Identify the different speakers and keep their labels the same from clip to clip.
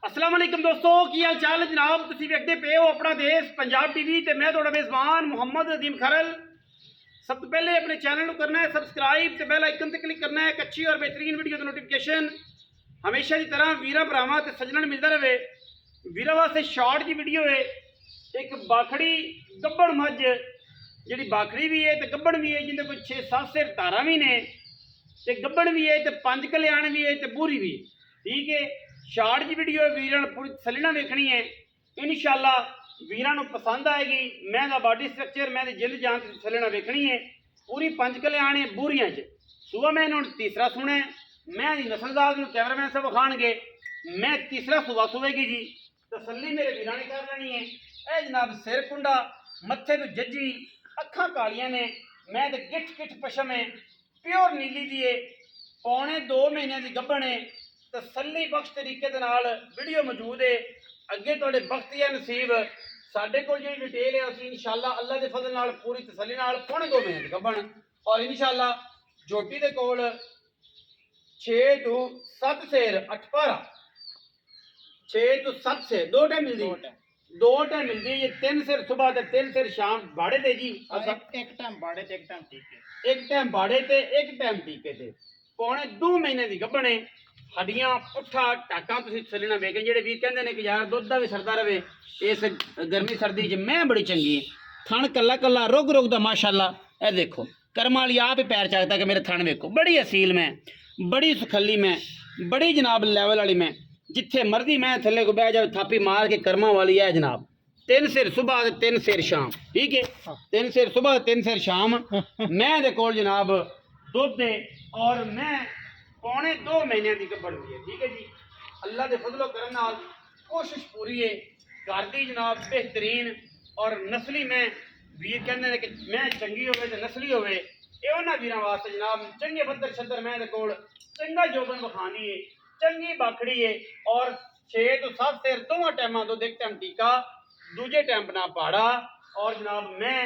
Speaker 1: अस्सलाम वालेकुम दोस्तों, की हाल चाल है जनाब। तुसीं वेखदे पे हो अपना देश पंजाब टीवी ते मैं तुहाडा मेज़बान मुहम्मद अदीम खरल। सब तो पहले अपने चैनल को करना है सबसक्राइब ते बेल आइकन ते क्लिक करना है। एक अच्छी और बेहतरीन वीडियो की नोटिफिकेशन हमेशा की तरह वीरा भरावां ते सज्जणां नूं मिलदा रहे। वीरा वास्ते शॉर्ट जी वीडियो है। एक बाखड़ी गब्बड़ मझ जिहड़ी बाखड़ी भी है ते गब्बड़ भी है, जिंदे कोई 6-7 सिर धारां भी ने ते गब्बड़ भी है ते 5 कल्याण भी है ते बूरी भी है। ठीक है, शार्ट जी वीडियो वीरां पूरी तसल्ली नाल देखनी है। इंशाअल्लाह वीरां नूं पसंद आएगी। मैं दा बॉडी स्ट्रक्चर, मैं दी जिंद जान तसल्ली नाल देखनी है। पूरी 5 कल्याण है बूरियां च। सुबह मैं हुण तीसरा सुना है। मैं दी नस्लदार नूं कैमरामैन साहब विखाणगे। मैं तीसरा सुबह सुवेगी जी, तसल्ली मेरे वीरां ने कर लेनी है। ए जनाब सिर कुंडा, मत्थे तो जज्जी, अखां कालियां ने, मैं ते गिठ गिठ पशम है, प्योर नीली दी है, पौने 2 महीने की गब्बण है। तसल्ली बख्श तरीके दे नाल वीडियो मौजूद है। अगे तुहाडे वक्त या नसीब साडे कोल जी डिटेल है, असीं इंशाअल्लाह अल्लाह दे फजल नाल पूरी तसल्ली नाल पौने 2 महीने दी गब्बण और इंशाअल्लाह जोटी दे कोल 6 to 7 सेर 8 पारा 6 to 7 सेर 2 टाइम मिलदी, 2 टाइम मिलदी। ये 3 सिर सुबह ते 3 सिर शाम बाड़े ते जी।
Speaker 2: एक टाइम बाड़े ते एक टाइम टीके,
Speaker 1: एक टाइम बाड़े ते एक टाइम टीके ते पौने 2 महीने की गब्बण है। हड्डियां पुट्ठा टाका तुसीं तसल्ली नाल वेख। जेहड़े वीर कहंदे ने कि यार दुध दा भी सरदा रहे इस गर्मी सर्दी च, मैं बड़ी चंगी है। थण कल्ला कल्ला रुग रुग दा माशाअल्लाह। ए देखो कर्म वाली आप ही पैर चकदा कि मेरे थण वेखो। बड़ी असील मैं, बड़ी सुखली मैं, बड़ी जनाब लैवल वाली मैं। जिथे मर्जी मैं थल्ले को बह जाए थापी मार के कर्मा वाली है जनाब। 3 सिर सुबह ते 3 सिर शाम। ठीक है, 3 सिर सुबह 3 सिर शाम। मैं दे कोल जनाब दुध दे और मैं पौने 2 महीने की गब्बड़ हुई है। ठीक है जी, अल्लाह के फजलो करम नाल कोशिश पूरी है। घर दी जनाब बेहतरीन और नस्ली मैं वीर कहते हैं कि मैं चंगी होवे ते नस्ली होवे। ये उन्हां वीरां वास्ते जनाब चंगे बद्दर छद्दर मैं दे कोल चंगा जोबन बखानी है, चंगी बाखड़ी है और 6 to 7 सेर दोवां टाइमां दुध, एक टाइम टीका, दूजे टाइम बना पाड़ा और जनाब मैं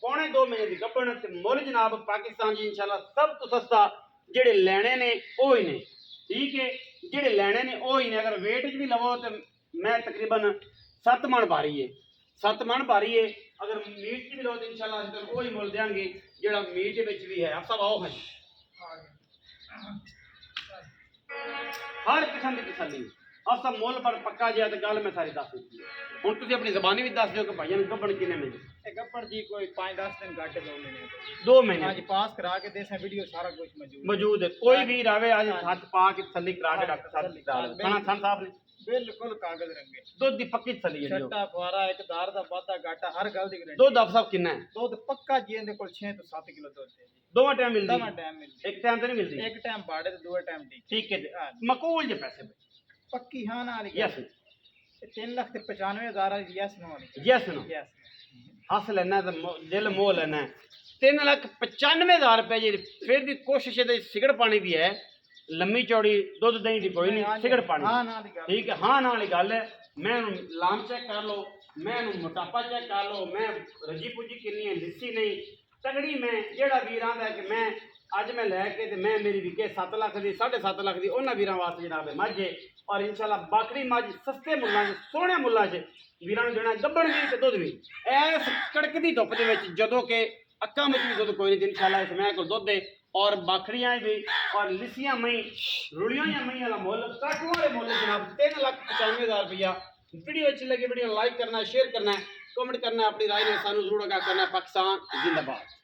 Speaker 1: पौने 2 महीने की गब्बड़ ते मुल जनाब पाकिस्तान जी इंशाअल्लाह सब तो सस्ता जेड़े लैने ने वो ही ने। ठीक है, जेड़े लैने ने वो ही ने। अगर वेट च भी लवो तो मैं तकरीबन 7 मन भारी है, 7 मन भारी है। अगर मीट च भी लो तो इंशाअल्लाह वो ही मुल देंगे जेड़ा मीट विच भी है। आप सब आओ हैं, हर किस्म की तसल्ली आप सब मुल पर पक्का जिहा। तो गल मैं सारी दस दी हुण तुसीं अपनी ज़बानी भी दस दिओ कि भाईया गब्बड़ किन्ने मिली।
Speaker 2: गब्बड़ जी कोई 5-10 दिन घट 2 महीने
Speaker 1: 2 महीने
Speaker 2: आज पास करा के देसा वीडियो सारा कुछ
Speaker 1: मौजूद है। कोई भी रवे आज हाथ पा के तसल्ली करा के डॉक्टर साहब खाना खान साहब ने
Speaker 2: बिल्कुल कागज रंगे
Speaker 1: दुध दी पक्की तसल्ली है।
Speaker 2: छट्टा फुआरा एक दार दा वादा घाटा हर गल दी गारंटी।
Speaker 1: दुध आप सब किन्ना है?
Speaker 2: दुध पक्का जी इहदे कोल 6 to 7 किलो दुध है जी।
Speaker 1: दोवां टाइम मिलदी,
Speaker 2: दोवां टाइम मिलदी,
Speaker 1: एक टाइम तो नहीं मिलदी।
Speaker 2: एक टाइम बाड़े ते दूसरे टाइम टीके।
Speaker 1: ठीक है, मकबूल जे पैसे
Speaker 2: पक्की हां ना वाली
Speaker 1: यस
Speaker 2: 3,95,000 यस नो वाली
Speaker 1: यस नो
Speaker 2: यस।
Speaker 1: हस लेना तो दिल मोह लेना है। 3,95,000 रुपए जी। फिर भी कोशिश है सिगड़ पानी दी है, लम्मी चौड़ी दुध दही दी कोई नहीं, सिगड़ पानी।
Speaker 2: हाँ ना वाली गल।
Speaker 1: ठीक है, हाँ ना वाली गल है। मैं लाम चेक कर लो, मैं मोटापा चेक कर लो, मैं रजी पुजी किन्नी है, लिस्सी नहीं तगड़ी। मैं जेड़ा वीर आंदा है कि मैं अज मैं लैके ते मैं मेरी विके 7 लाख की 7.5 लाख की उन्होंने वीरां वास्ते जनाब मझ है। और इंशाअल्लाह बाकड़ी मझ सस्ते मुल्लां च सोहणे मुल्लां च वीरां नूं देना गब्बड़ भी ते दुध भी इस कड़कदी धुप्प दे विच, जदों कि अक्कां विच भी दुध कोई नहीं। इंशाअल्लाह इस मैं कोल दुध है और बाखड़ियां भी और लिस्सियां मई रुड़ियां या मई वाला मुल काटू वाले मुल जनाब 3,95,000 रुपया। वीडियो अच्छी लगी वीडियो लाइक करना, शेयर करना है, कमेंट करना है, अपनी राय ने सानू जरूर आगाह करना है। पाकिस्तान जिंदाबाद।